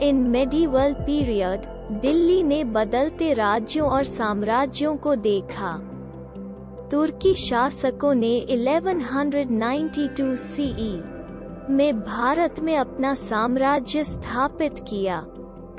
इन medieval period, Delhi ने बदलते राज्यों और साम्राज्यों को देखा। तुर्की शासकों ने 1192 सीई में भारत में अपना साम्राज्य स्थापित किया।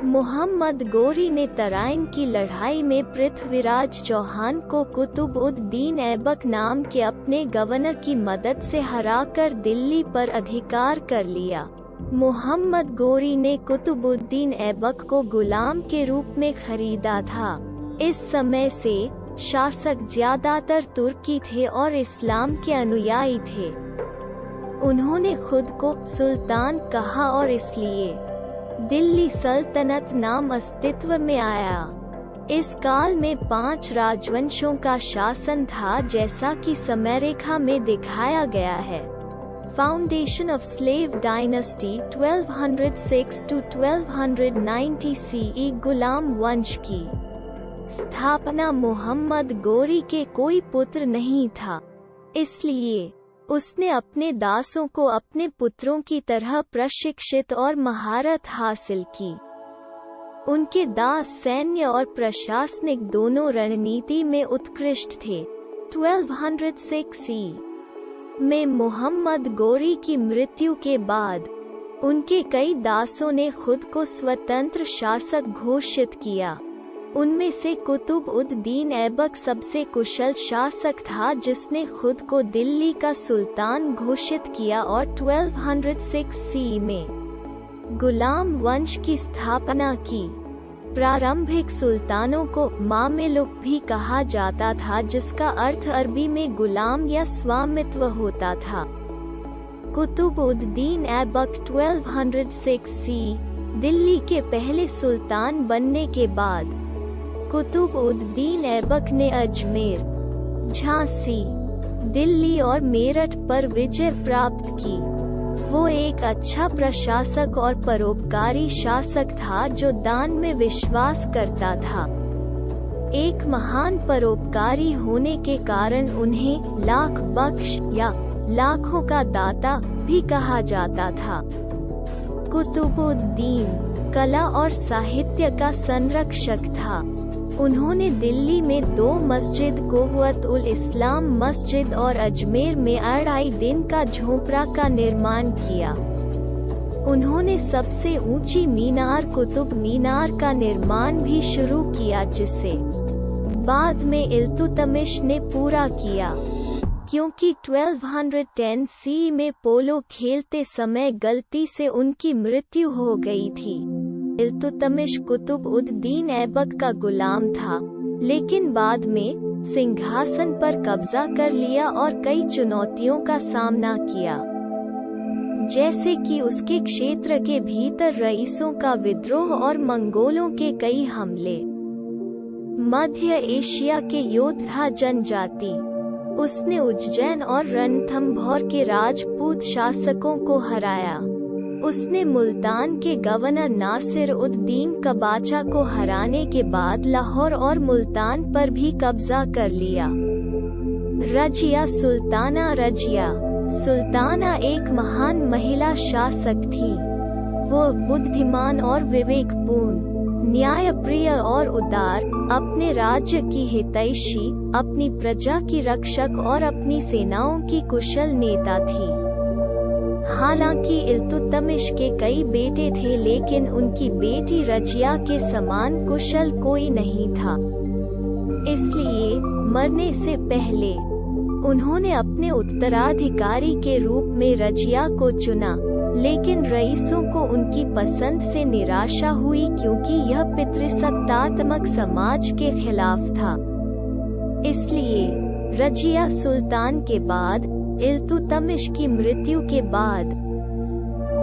मोहम्मद गोरी ने तराइन की लड़ाई में पृथ्वीराज चौहान को कुतुब-उद-दीन ऐबक नाम के अपने गवर्नर की मदद से हराकर दिल्ली पर अधिकार कर लिया। मोहम्मद गोरी ने कुतुब-उद-दीन ऐबक को गुलाम के रूप में खरीदा था। इस समय से शासक ज्यादातर तुर्की थे और इस्लाम के अनुयायी थे। उन्होंने खुद को सुल्तान कहा और इसलिए दिल्ली सल्तनत नाम अस्तित्व में आया। इस काल में 5 राजवंशों का शासन था, जैसा कि समयरेखा में दिखाया गया है। Foundation of slave dynasty 1206 to 1290 CE. गुलाम वंश की स्थापना। मोहम्मद गोरी के कोई पुत्र नहीं था, इसलिए उसने अपने दासों को अपने पुत्रों की तरह प्रशिक्षित और महारत हासिल की। उनके दास सैन्य और प्रशासनिक दोनों रणनीति में उत्कृष्ट थे। 1206 में मोहम्मद गोरी की मृत्यु के बाद उनके कई दासों ने खुद को स्वतंत्र शासक घोषित किया। उनमें से कुतुब-उद-दीन ऐबक सबसे कुशल शासक था, जिसने खुद को दिल्ली का सुल्तान घोषित किया और 1206 में गुलाम वंश की स्थापना की। प्रारंभिक सुल्तानों को मामेलुक भी कहा जाता था, जिसका अर्थ अरबी में गुलाम या स्वामित्व होता था। कुतुब-उद-दीन ऐबक 1206 दिल्ली के पहले सुल्तान बनने के बाद कुतुब-उद-दीन ऐबक ने अजमेर, झांसी, दिल्ली और मेरठ पर विजय प्राप्त की। वो एक अच्छा प्रशासक और परोपकारी शासक था, जो दान में विश्वास करता था। एक महान परोपकारी होने के कारण उन्हें लाख बख्श या लाखों का दाता भी कहा जाता था। कुतुब-उद-दीन कला और साहित्य का संरक्षक था। उन्होंने दिल्ली में 2 मस्जिद, कुव्वत-उल-इस्लाम मस्जिद और अजमेर में 2.5 दिन का झोपड़ा का निर्माण किया। उन्होंने सबसे ऊंची मीनार कुतुब मीनार का निर्माण भी शुरू किया, जिसे बाद में इल्तुतमिश ने पूरा किया। क्योंकि 1210 सी में पोलो खेलते समय गलती से उनकी मृत्यु हो गई थी। इल्तुतमिश कुतुब-उद-दीन ऐबक का गुलाम था, लेकिन बाद में सिंहासन पर कब्जा कर लिया और कई चुनौतियों का सामना किया, जैसे कि उसके क्षेत्र के भीतर रईसों का विद्रोह और मंगोलों के कई हमले। मध्य एशिया के योद्धा जनजाति। उसने उज्जैन और रणथंभौर के राजपूत शासकों को हराया। उसने मुल्तान के गवर्नर नासिर-उद-दीन कबाचा को हराने के बाद लाहौर और मुल्तान पर भी कब्जा कर लिया। रजिया सुल्ताना। रजिया सुल्ताना एक महान महिला शासक थी। वो बुद्धिमान और विवेकपूर्ण, न्यायप्रिय और उदार, अपने राज्य की हितैषी, अपनी प्रजा की रक्षक और अपनी सेनाओं की कुशल नेता थी। हालांकि इल्तुतमिश के कई बेटे थे, लेकिन उनकी बेटी रजिया के समान कुशल कोई नहीं था। इसलिए मरने से पहले उन्होंने अपने उत्तराधिकारी के रूप में रजिया को चुना, लेकिन रईसों को उनकी पसंद से निराशा हुई, क्योंकि यह पितृसत्तात्मक समाज के खिलाफ था। इसलिए रजिया सुल्तान के बाद इल्तुतमिश की मृत्यु के बाद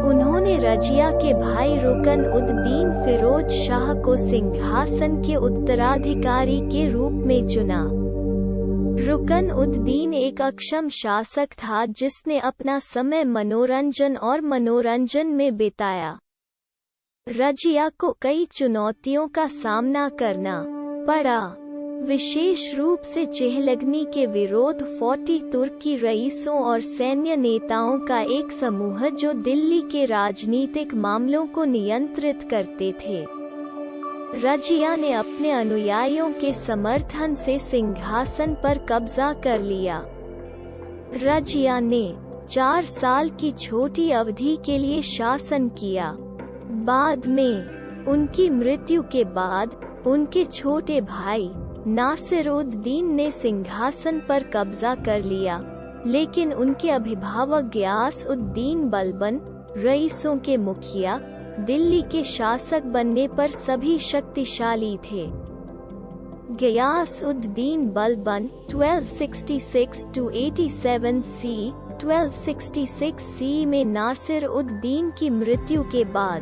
उन्होंने रजिया के भाई रुकन-उद-दीन फिरोज शाह को सिंहासन के उत्तराधिकारी के रूप में चुना। रुकन-उद-दीन एक अक्षम शासक था, जिसने अपना समय मनोरंजन में बिताया। रजिया को कई चुनौतियों का सामना करना पड़ा। विशेष रूप से चेहलगनी के विरोध 40 तुर्की रईसों और सैन्य नेताओं का एक समूह जो दिल्ली के राजनीतिक मामलों को नियंत्रित करते थे। रजिया ने अपने अनुयायियों के समर्थन से सिंहासन पर कब्जा कर लिया। रजिया ने 4 साल की छोटी अवधि के लिए शासन किया। बाद में उनकी मृत्यु के बाद उनके छोटे भाई नासिरुद्दीन ने सिंहासन पर कब्जा कर लिया, लेकिन उनके अभिभावक गियासउद्दीन बलबन, रईसों के मुखिया, दिल्ली के शासक बनने पर सभी शक्तिशाली थे। गियासउद्दीन बलबन 1266–87 सी 1266 सी में नासिरुद्दीन की मृत्यु के बाद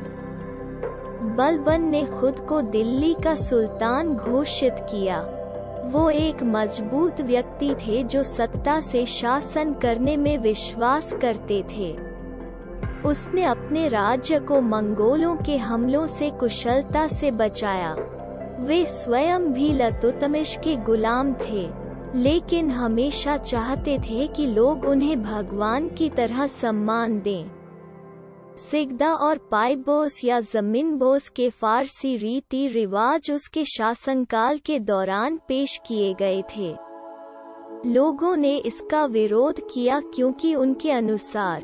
बलबन ने खुद को दिल्ली का सुल्तान घोषित किया। वो एक मजबूत व्यक्ति थे जो सत्ता से शासन करने में विश्वास करते थे। उसने अपने राज्य को मंगोलों के हमलों से कुशलता से बचाया। वे स्वयं भी इल्तुतमिश के गुलाम थे, लेकिन हमेशा चाहते थे कि लोग उन्हें भगवान की तरह सम्मान दें। सिगदा और पाइबोस या जमीनबोस के फारसी रीति रिवाज उसके शासनकाल के दौरान पेश किए गए थे। लोगों ने इसका विरोध किया क्योंकि उनके अनुसार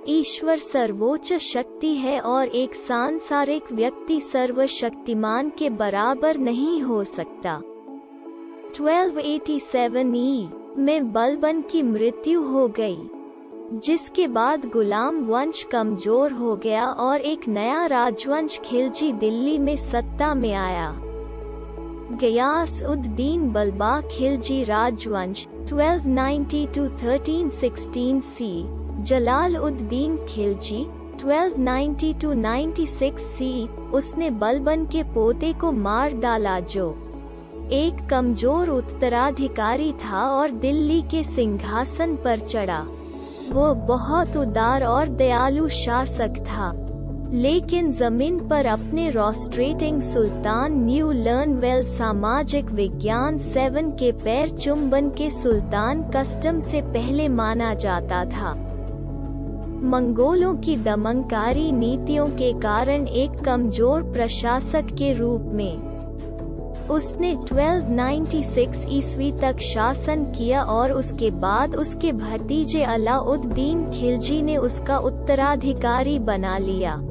ईश्वर सर्वोच्च शक्ति है और एक सांसारिक व्यक्ति सर्वशक्तिमान के बराबर नहीं हो सकता। 1287 ई में बलबन की मृत्यु हो गई, जिसके बाद गुलाम वंश कमजोर हो गया और एक नया राजवंश खिलजी दिल्ली में सत्ता में आया। गियासउद्दीन बलबा खिलजी राजवंश 1290–1316 सी, जलालउद्दीन खिलजी 1290–96 सी, उसने बलबन के पोते को मार डाला जो एक कमजोर उत्तराधिकारी था और दिल्ली के सिंहासन पर चढ़ा। वो बहुत उदार और दयालु शासक था, लेकिन जमीन पर अपने रोस्ट्रेटिंग सुल्तान न्यू लर्नवेल सामाजिक विज्ञान 7 के पैर चुंबन के सुल्तान कस्टम से पहले माना जाता था। मंगोलों की दमनकारी नीतियों के कारण एक कमजोर प्रशासक के रूप में उसने 1296 ईस्वी तक शासन किया और उसके बाद उसके भतीजे अलाउद्दीन खिलजी ने उसका उत्तराधिकारी बना लिया,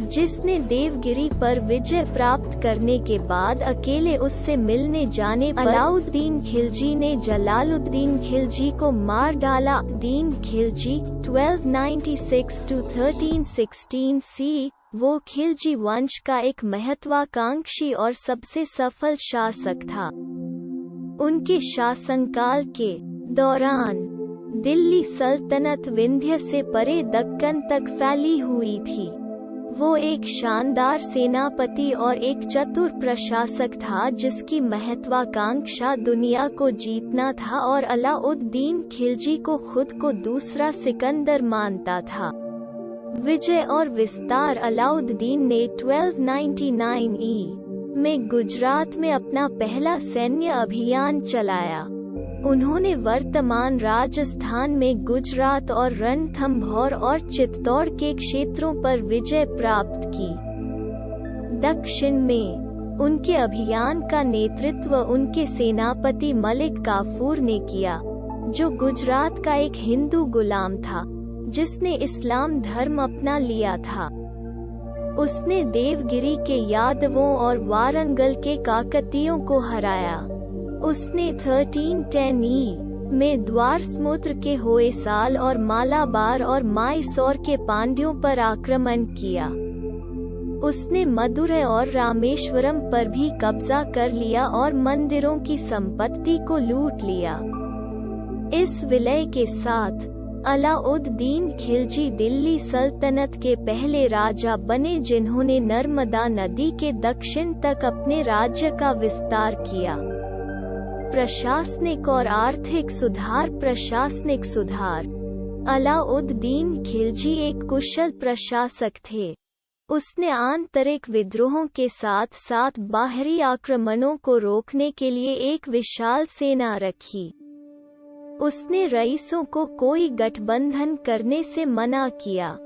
जिसने देवगिरी पर विजय प्राप्त करने के बाद अकेले उससे मिलने जाने पर अलाउद्दीन खिलजी ने जलालुद्दीन खिलजी को मार डाला। दीन खिलजी 1296–1316 सी, वो खिलजी वंश का एक महत्वाकांक्षी और सबसे सफल शासक था। उनके शासनकाल के दौरान दिल्ली सल्तनत विंध्य से परे दक्कन तक फैली हुई थी। वो एक शानदार सेनापति और एक चतुर प्रशासक था जिसकी महत्वाकांक्षा दुनिया को जीतना था और अलाउद्दीन खिलजी को खुद को दूसरा सिकंदर मानता था। विजय और विस्तार अलाउद्दीन ने 1299 ई में गुजरात में अपना पहला सैन्य अभियान चलाया। उन्होंने वर्तमान राजस्थान में गुजरात और रणथंभौर और चित्तौड़ के क्षेत्रों पर विजय प्राप्त की। दक्षिण में उनके अभियान का नेतृत्व उनके सेनापति मलिक काफूर ने किया, जो गुजरात का एक हिंदू गुलाम था जिसने इस्लाम धर्म अपना लिया था। उसने देवगिरी के यादवों और वारंगल के काकतियों को हराया। उसने 1310 ई में द्वार समुद्र के होयसाल और मालाबार और माइसोर के पांड्यों पर आक्रमण किया। उसने मदुरै और रामेश्वरम पर भी कब्जा कर लिया और मंदिरों की संपत्ति को लूट लिया। इस विलय के साथ अलाउद्दीन खिलजी दिल्ली सल्तनत के पहले राजा बने जिन्होंने नर्मदा नदी के दक्षिण तक अपने राज्य का विस्तार किया। प्रशासनिक और आर्थिक सुधार। प्रशासनिक सुधार। अलाउद्दीन खिलजी एक कुशल प्रशासक थे। उसने आंतरिक विद्रोहों के साथ साथ बाहरी आक्रमणों को रोकने के लिए एक विशाल सेना रखी। उसने रईसों को कोई गठबंधन करने से मना किया।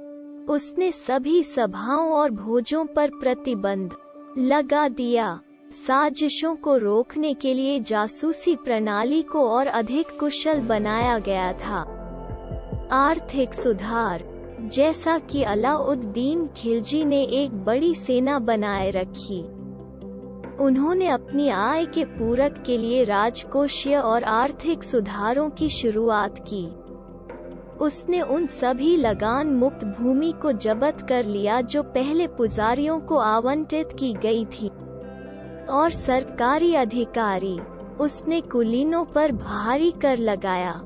उसने सभी सभाओं और भोजों पर प्रतिबंध लगा दिया। साजिशों को रोकने के लिए जासूसी प्रणाली को और अधिक कुशल बनाया गया था। आर्थिक सुधार, जैसा कि अलाउद्दीन खिलजी ने एक बड़ी सेना बनाए रखी। उन्होंने अपनी आय के पूरक के लिए राजकोषीय और आर्थिक सुधारों की शुरुआत की। उसने उन सभी लगान मुक्त भूमि को जब्त कर लिया जो पहले पुजारियों को आवंटित की गई थी, और सरकारी अधिकारी, उसने कुलीनों पर भारी कर लगाया।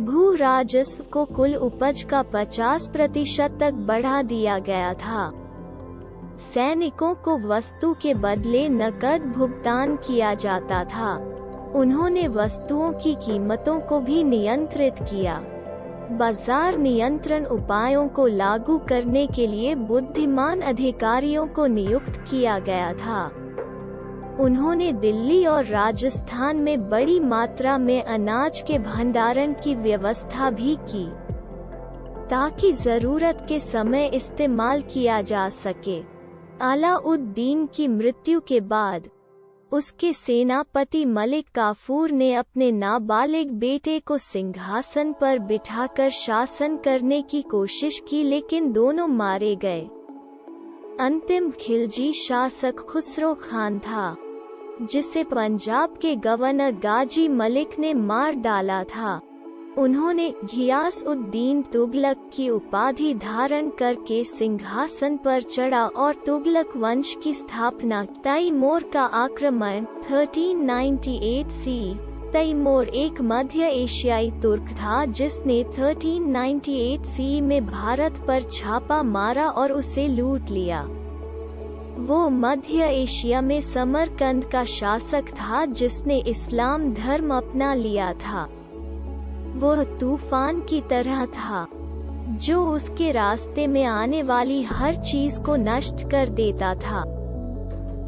भू राजस्व को कुल उपज का 50% तक बढ़ा दिया गया था। सैनिकों को वस्तु के बदले नकद भुगतान किया जाता था। उन्होंने वस्तुओं की कीमतों को भी नियंत्रित किया। बाजार नियंत्रण उपायों को लागू करने के लिए बुद्धिमान अधिकारियों को नियुक्त किया गया था। उन्होंने दिल्ली और राजस्थान में बड़ी मात्रा में अनाज के भंडारण की व्यवस्था भी की, ताकि जरूरत के समय इस्तेमाल किया जा सके। अलाउद्दीन की मृत्यु के बाद उसके सेनापति मलिक काफूर ने अपने नाबालिग बेटे को सिंहासन पर बिठाकर शासन करने की कोशिश की, लेकिन दोनों मारे गए। अंतिम खिलजी शासक खुसरो खान था, जिसे पंजाब के गवर्नर गाजी मलिक ने मार डाला था। उन्होंने घियास-उद-दीन तुगलक की उपाधि धारण करके सिंहासन पर चढ़ा और तुगलक वंश की स्थापना। तैमूर का आक्रमण 1398 सी। तैमूर एक मध्य एशियाई तुर्क था जिसने 1398 सी में भारत पर छापा मारा और उसे लूट लिया। वो मध्य एशिया में समरकंद का शासक था जिसने इस्लाम धर्म अपना लिया था। वह तूफान की तरह था जो उसके रास्ते में आने वाली हर चीज को नष्ट कर देता था।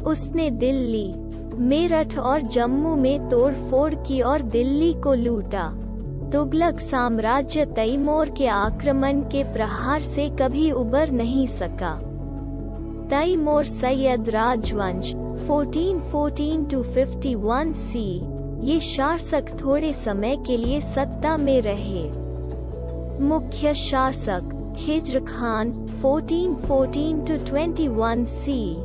उसने दिल्ली, मेरठ और जम्मू में तोड़फोड़ की और दिल्ली को लूटा। तुगलक साम्राज्य तैमूर के आक्रमण के प्रहार से कभी उबर नहीं सका। तैमूर सैयद राजवंश 1414-51 सी। ये शासक थोड़े समय के लिए सत्ता में रहे। मुख्य शासक खिज्र खान 1414-21 सी।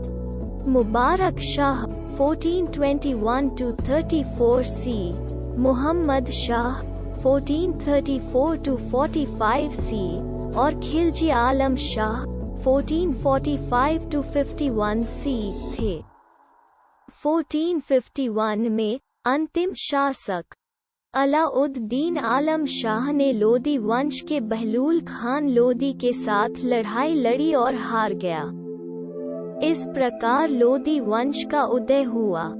मुबारक शाह 1421-34 सी। मुहम्मद शाह 1434-45 सी और खिलजी आलम शाह 1445-51 सी थे। 1451 में अंतिम शासक अलाउद्दीन आलम शाह ने लोदी वंश के बहलूल खान लोदी के साथ लड़ाई लड़ी और हार गया। इस प्रकार लोदी वंश का उदय हुआ।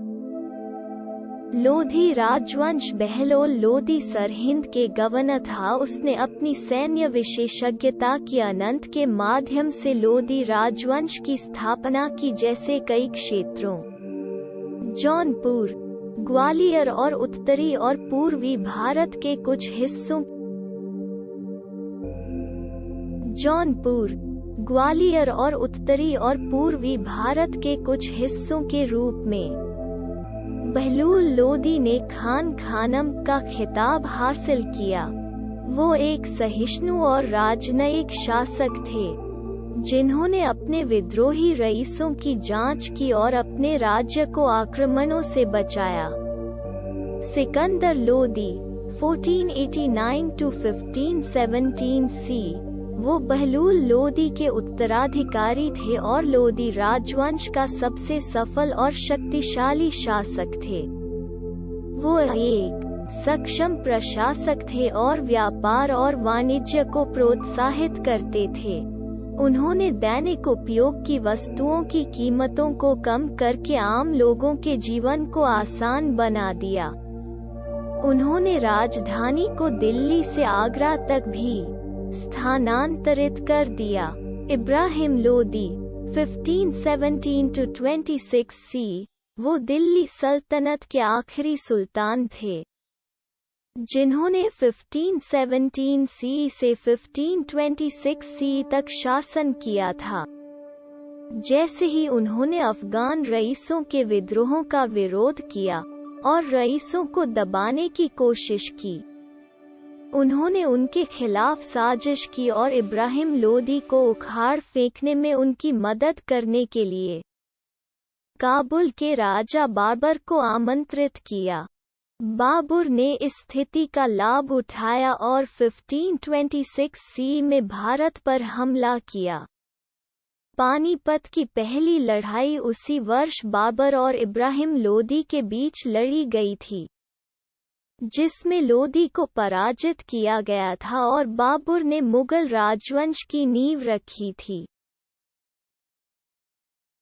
लोधी राजवंश बहलोल लोदी सरहिंद के गवर्नर था। उसने अपनी सैन्य विशेषज्ञता की अनंत के माध्यम से लोधी राजवंश की स्थापना की, जैसे कई क्षेत्रों जौनपुर, ग्वालियर और उत्तरी और पूर्वी भारत के कुछ हिस्सों जौनपुर, ग्वालियर और उत्तरी और पूर्वी भारत के कुछ हिस्सों के रूप में बहलूल लोदी ने खान खानम का खिताब हासिल किया। वो एक सहिष्णु और राजनयिक शासक थे जिन्होंने अपने विद्रोही रईसों की जांच की और अपने राज्य को आक्रमणों से बचाया। सिकंदर लोदी 1489-1517 सी। वो बहलूल लोदी के उत्तराधिकारी थे और लोदी राजवंश का सबसे सफल और शक्तिशाली शासक थे। वो एक सक्षम प्रशासक थे और व्यापार और वाणिज्य को प्रोत्साहित करते थे। उन्होंने दैनिक उपयोग की वस्तुओं की कीमतों को कम करके आम लोगों के जीवन को आसान बना दिया। उन्होंने राजधानी को दिल्ली से आगरा तक भी स्थानांतरित कर दिया। इब्राहिम लोदी 1517 to 26 सी, वो दिल्ली सल्तनत के आखिरी सुल्तान थे, जिन्होंने 1517 सी से 1526 सी तक शासन किया था। जैसे ही उन्होंने अफगान रईसों के विद्रोहों का विरोध किया और रईसों को दबाने की कोशिश की, उन्होंने उनके खिलाफ साजिश की और इब्राहिम लोदी को उखाड़ फेंकने में उनकी मदद करने के लिए काबुल के राजा बाबर को आमंत्रित किया। बाबर ने इस स्थिति का लाभ उठाया और 1526 सी में भारत पर हमला किया। पानीपत की पहली लड़ाई उसी वर्ष बाबर और इब्राहिम लोदी के बीच लड़ी गई थी, जिसमें लोदी को पराजित किया गया था और बाबर ने मुगल राजवंश की नींव रखी थी।